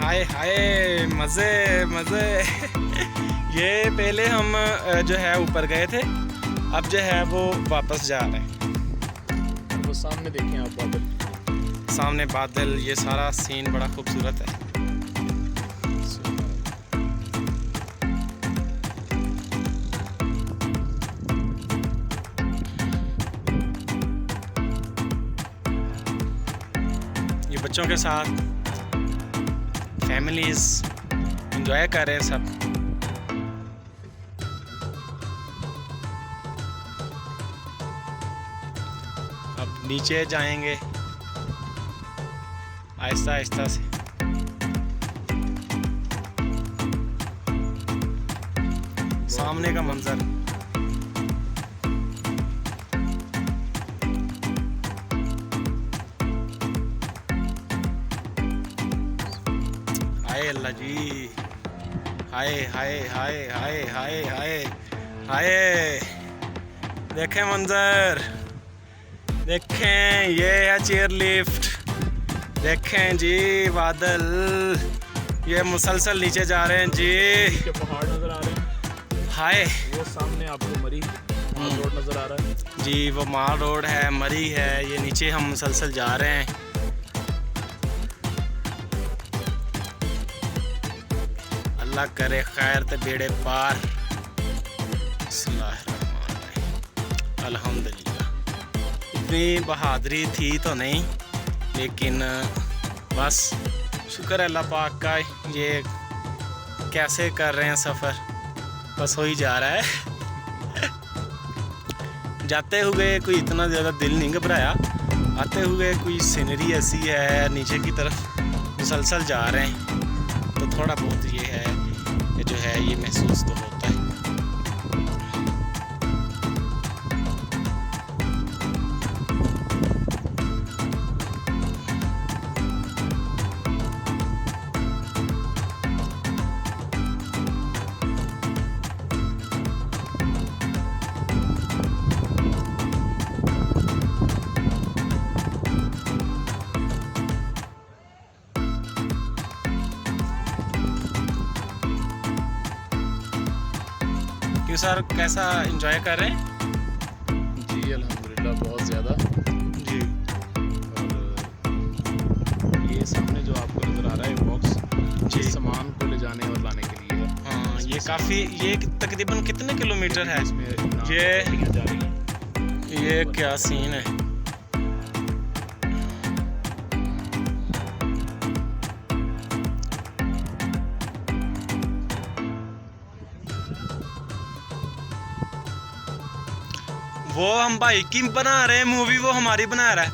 हाय हाय मज़े मज़े। ये पहले हम जो है ऊपर गए थे, अब जो है वो वापस जा रहे हैं। वो सामने देखें आप बादल, सामने बादल, ये सारा सीन बड़ा खूबसूरत है। ये बच्चों के साथ फैमिलीज एंजॉय कर रहे हैं सब। अब नीचे जाएंगे आहिस्ता आहिस्ता से। सामने का मंजर हाय अल्लाह जी, हाय हाय हाय हाय हाय हाय हाय। देखें मंजर, देखें ये है चेयर लिफ्ट, देखें जी बादल, ये मुसलसल नीचे जा रहे हैं जी। के पहाड़ नजर आ रहे हैं। हाय वो सामने आपको मरी रोड नजर आ रहा है जी, वो माल रोड है, मरी है, ये नीचे हम मुसलसल जा रहे हैं। अल्लाह करे खैर ते बेड़े पार। अल्हम्दुलिल्लाह। इतनी बहादुरी थी तो नहीं, लेकिन बस शुक्र है अल्लाह पाक का, ये कैसे कर रहे हैं सफ़र, बस हो ही जा रहा है। जाते हुए कोई इतना ज़्यादा दिल नहीं घबराया, आते हुए कोई सीनरी ऐसी है, नीचे की तरफ मुसलसल जा रहे हैं तो थोड़ा बहुत ये है, ये जो है ये महसूस तो होता है। क्यों सर, कैसा एंजॉय कर रहे हैं? जी अल्हम्दुलिल्लाह बहुत ज़्यादा जी। और ये सामने जो आपको नज़र आ रहा है बॉक्स, जी। ये सामान को ले जाने और लाने के लिए है। हाँ, ये काफ़ी, ये तकरीबन कितने किलोमीटर है? इसमें ये जा रही है। ये क्या सीन है? वो हम भाई की बना रहे हैं मूवी, वो हमारी बना रहा है।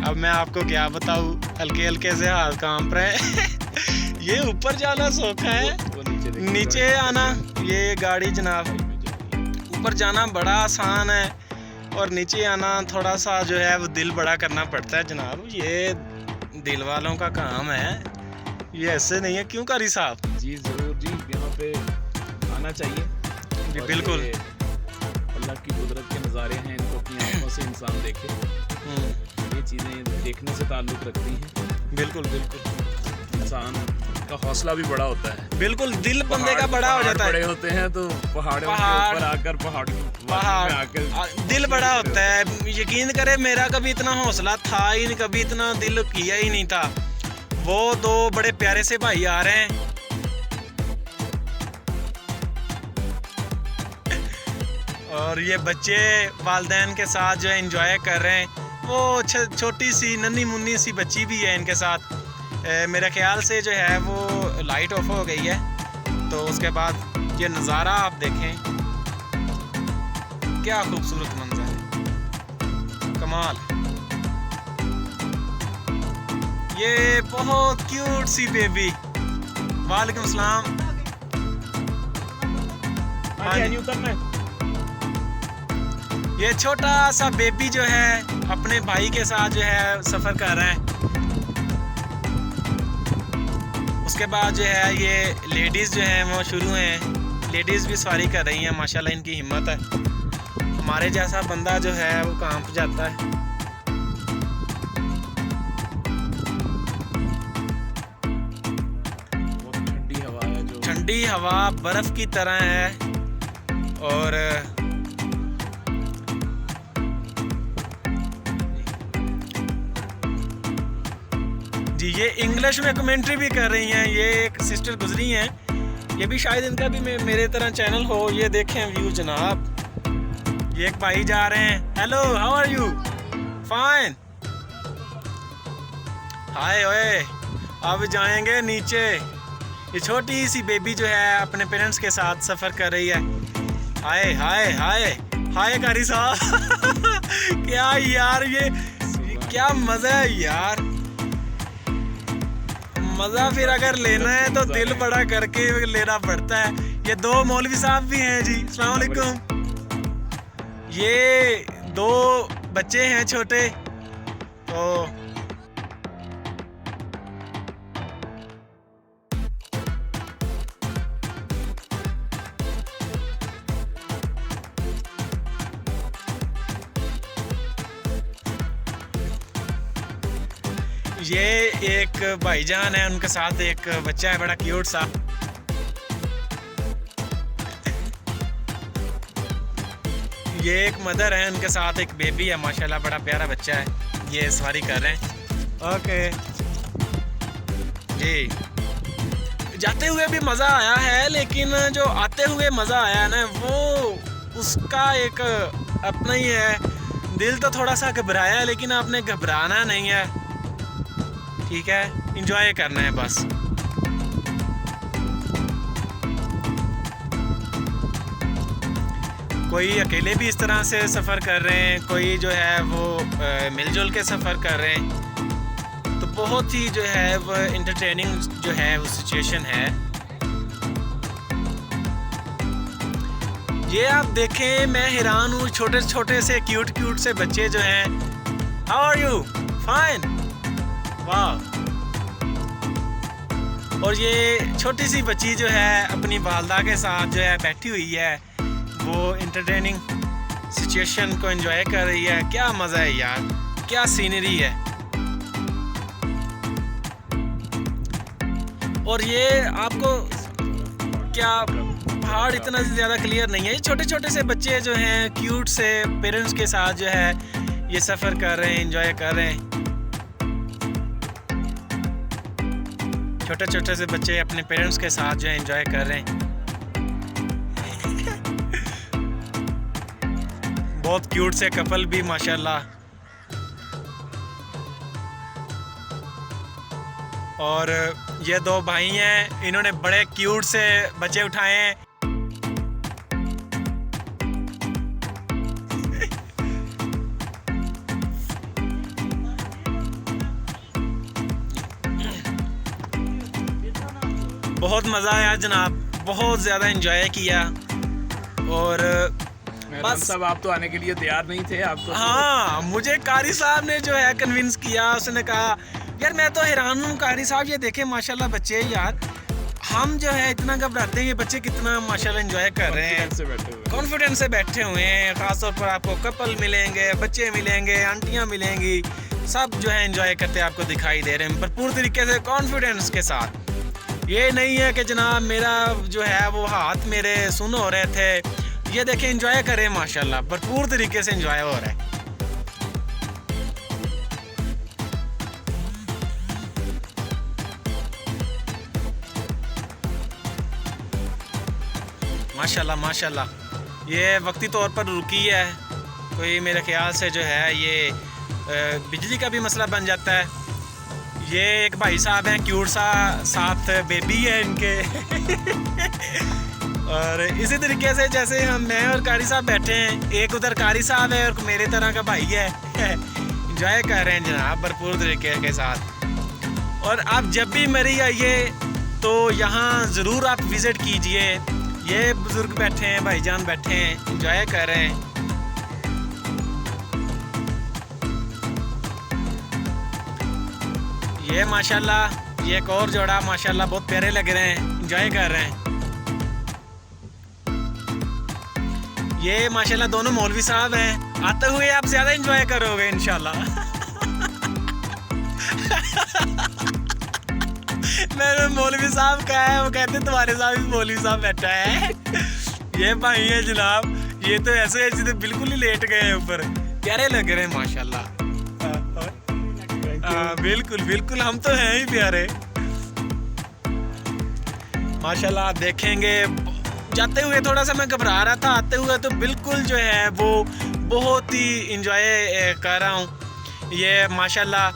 अब मैं आपको क्या बताऊं, हल्के हल्के से हाथ कांप रहे हैं। ये ऊपर जाना सौखा है, वो नीचे देखिए, नीचे आना ये गाड़ी जनाब। गाड़ी में जा रही है। ऊपर जाना बड़ा आसान है और नीचे आना थोड़ा सा जो है वो दिल बड़ा करना पड़ता है जनाब। ये दिल वालों का काम है, ये ऐसे नहीं है। क्यों कारी साहब? जी ज़रूर जी, यहाँ पे आना चाहिए जी और बिल्कुल। ये अल्लाह की कुदरत के नज़ारे हैं, इनको अपनी आंखों से इंसान देखे। ये चीज़ें देखने से ताल्लुक़ रखती हैं। बिल्कुल बिल्कुल इंसान का हौसला भी बड़ा होता है। बिल्कुल, दिल बंदे का बड़ा हो जाता है। बड़े होते हैं तो पहाड़ों के पहाड़- ऊपर आकर पहाड़ पहाड़ दिल बड़ा होता है। यकीन करे मेरा कभी इतना हौसला था ही नहीं, कभी इतना दिल किया ही नहीं था। वो दो बड़े प्यारे से भाई आ रहे हैं, और ये बच्चे वालिदैन के साथ जो है एंजॉय कर रहे हैं। वो छोटी सी नन्ही मुन्नी सी बच्ची भी है इनके साथ। मेरे ख्याल से जो है वो लाइट ऑफ हो गई है, तो उसके बाद ये नज़ारा आप देखें, क्या खूबसूरत मंजर है, कमाल। ये बहुत क्यूट सी बेबी। वालेकुम सलाम। हाँ जी। उतरना है। ये छोटा सा बेबी जो है अपने भाई के साथ जो है सफ़र कर रहा है। उसके बाद जो है ये लेडीज़ जो हैं वो शुरू हैं, लेडीज़ भी सवारी कर रही हैं, माशाल्लाह इनकी हिम्मत है। हमारे जैसा बंदा जो है वो कांप जाता है। बहुत ठंडी हवा है जो ठंडी हवा बर्फ की तरह है। और जी ये इंग्लिश में कमेंट्री भी कर रही हैं। ये एक सिस्टर गुजरी हैं, ये भी शायद इनका भी मेरे तरह चैनल हो। ये देखें व्यू जनाब। ये एक भाई जा रहे हैं, hello how are you, fine, hi ओए। अब जाएंगे नीचे। ये छोटी सी बेबी जो है अपने पेरेंट्स के साथ सफ़र कर रही है। हाय हाय हाय हाय कारी साहब क्या यार, ये क्या मज़ा है यार। मज़ा फिर अगर लेना है तो दिल बड़ा करके लेना पड़ता है। ये दो मौलवी साहब भी हैं जी, अस्सलाम वालेकुम। ये दो बच्चे हैं छोटे। तो ये एक भाईजान है, उनके साथ एक बच्चा है बड़ा क्यूट सा। ये एक मदर है, उनके साथ एक बेबी है, माशाल्लाह बड़ा प्यारा बच्चा है। ये सवारी कर रहे हैं। ओके जी, जाते हुए भी मज़ा आया है, लेकिन जो आते हुए मज़ा आया ना वो उसका एक अपना ही है। दिल तो थोड़ा सा घबराया, लेकिन आपने घबराना नहीं है, ठीक है, एंजॉय करना है बस। कोई अकेले भी इस तरह से सफ़र कर रहे हैं, कोई जो है वो मिलजुल के सफ़र कर रहे हैं। तो बहुत ही जो है वो इंटरटेनिंग जो है वो सिचुएशन है। ये आप देखें, मैं हैरान हूँ, छोटे छोटे से क्यूट से बच्चे जो हैं। हाउ आर यू, फाइन, वाह। और ये छोटी सी बच्ची जो है अपनी वालदा के साथ जो है बैठी हुई है, वो इंटरटेनिंग सिचुएशन को एंजॉय कर रही है। क्या मज़ा है यार, क्या सीनरी है। और ये आपको क्या पहाड़ इतना ज़्यादा क्लियर नहीं है। ये छोटे छोटे से बच्चे जो हैं क्यूट से पेरेंट्स के साथ जो है ये सफ़र कर रहे हैं, एंजॉय कर रहे हैं। छोटे छोटे से बच्चे अपने पेरेंट्स के साथ जो है एंजॉय कर रहे हैं। बहुत क्यूट से कपल भी माशाल्लाह। और ये दो भाई हैं, इन्होंने बड़े क्यूट से बच्चे उठाए हैं। बहुत मज़ा आया जनाब, बहुत ज़्यादा एंजॉय किया। और बस सब आप तो आने के लिए तैयार नहीं थे आपको। हाँ, मुझे कारी साहब ने जो है कन्विंस किया। उसने कहा यार मैं तो हैरान हूँ कारी साहब, ये देखें माशाल्लाह बच्चे यार, हम जो है इतना घबराते हैं, ये बच्चे कितना माशाल्लाह एंजॉय कर रहे हैं, कॉन्फिडेंस से बैठे हुए हैं। ख़ासतौर पर आपको कपल मिलेंगे, बच्चे मिलेंगे, आंटियाँ मिलेंगी, सब जो है एंजॉय करते आपको दिखाई दे रहे हैं भरपूर तरीके से, कॉन्फिडेंस के साथ। ये नहीं है कि जनाब मेरा जो है वो हाथ मेरे सुन हो रहे थे। ये देखें एंजॉय करें माशाल्लाह, भरपूर तरीके से एंजॉय हो रहा है। माशाल्लाह माशाल्लाह। ये वक्ती तौर पर रुकी है, कोई मेरे ख्याल से जो है ये बिजली का भी मसला बन जाता है। ये एक भाई साहब हैं क्यूट सा, साथ बेबी है इनके और इसी तरीके से जैसे हम मैं और कारी साहब बैठे हैं, एक उधर कारी साहब है और मेरे तरह का भाई है एंजॉय कर रहे हैं जनाब भरपूर तरीके के साथ। और आप जब भी मरी आइए तो यहाँ ज़रूर आप विज़िट कीजिए। ये बुज़ुर्ग बैठे हैं, भाईजान बैठे हैं, एंजॉय कर रहे हैं। ये माशाल्लाह ये एक और जोड़ा माशाल्लाह बहुत प्यारे लग रहे हैं, एंजॉय कर रहे हैं। ये माशाल्लाह दोनों मौलवी साहब हैं, आते हुए आप ज़्यादा एंजॉय करोगे इंशाल्लाह। मैंने मौलवी साहब कहा है, वो कहते तुम्हारे साथ भी मौलवी साहब बैठा है। ये भाई है जनाब, ये तो ऐसे है जिसे बिल्कुल ही लेट गए हैं ऊपर, प्यारे लग रहे हैं माशाल्लाह। बिल्कुल बिल्कुल, हम तो हैं ही प्यारे माशाल्लाह। आप देखेंगे जाते हुए थोड़ा सा मैं घबरा रहा था, आते हुए तो बिल्कुल जो है वो बहुत ही इंजॉय कर रहा हूँ। ये माशाल्लाह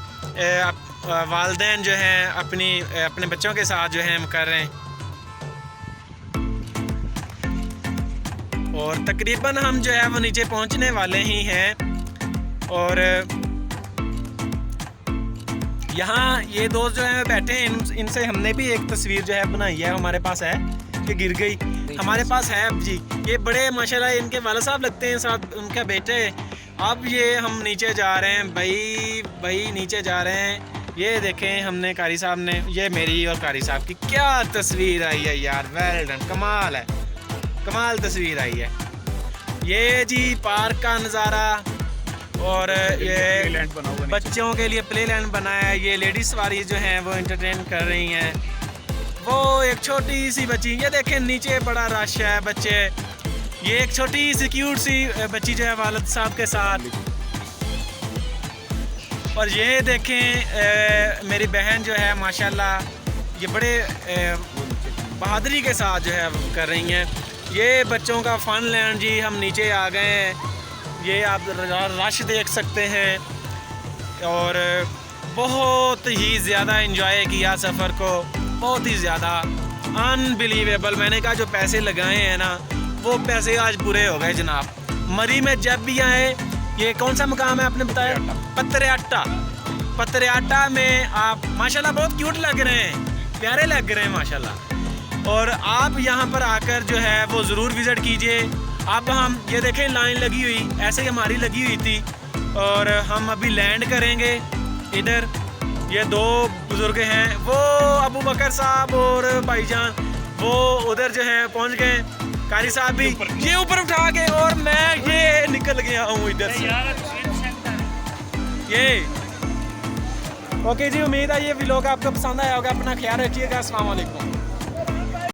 वालिदैन जो हैं अपने बच्चों के साथ जो है कर रहे हैं। और तकरीबन हम जो है वो नीचे पहुँचने वाले ही हैं। और यहाँ ये दोस्त जो है बैठे हैं, इनसे हमने भी एक तस्वीर जो है बनाई है, हमारे पास है कि गिर गई हमारे पास है। अब जी ये बड़े माशाल्लाह इनके वाला साहब लगते हैं, साथ उनका बेटे। अब ये हम नीचे जा रहे हैं भाई नीचे जा रहे हैं। ये देखें हमने कारी साहब ने, ये मेरी और कारी साहब की क्या तस्वीर आई है यार, वेल डन, कमाल है, कमाल तस्वीर आई है। ये जी पार्क का नज़ारा, और ये बच्चों के लिए प्ले लैंड बनाया है। ये लेडीज सवारी जो हैं वो एंटरटेन कर रही हैं। वो एक छोटी सी बच्ची, ये देखें नीचे बड़ा रश है बच्चे। ये एक छोटी सी क्यूट सी बच्ची जो है वालिद साहब के साथ। और ये देखें मेरी बहन जो है माशाल्लाह, ये बड़े बहादुरी के साथ जो है कर रही हैं। ये बच्चों का फन लैंड जी, हम नीचे आ गए हैं। ये आप रश देख सकते हैं। और बहुत ही ज़्यादा इंजॉय किया सफ़र को, बहुत ही ज़्यादा अनबिलीवेबल। मैंने कहा जो पैसे लगाए हैं ना वो पैसे आज पूरे हो गए जनाब। मरी में जब भी आए, ये कौन सा मकाम है आपने बताया? पत्रेआटा में आप माशाल्लाह बहुत क्यूट लग रहे हैं, प्यारे लग रहे हैं माशाल्लाह। और आप यहाँ पर आकर जो है वो ज़रूर विज़िट कीजिए। अब हम ये देखें लाइन लगी हुई, ऐसे ही हमारी लगी हुई थी। और हम अभी लैंड करेंगे इधर। ये दो बुजुर्ग हैं, वो अबू बकर साहब और भाईजान, वो उधर जो हैं पहुंच गए। कारी साहब भी ये ऊपर उठा के, और मैं ये निकल गया हूँ इधर से। ये ओके जी, उम्मीद है ये व्लॉग आपको पसंद आया होगा। अपना ख्याल रखिएगा। अस्सलाम वालेकुम।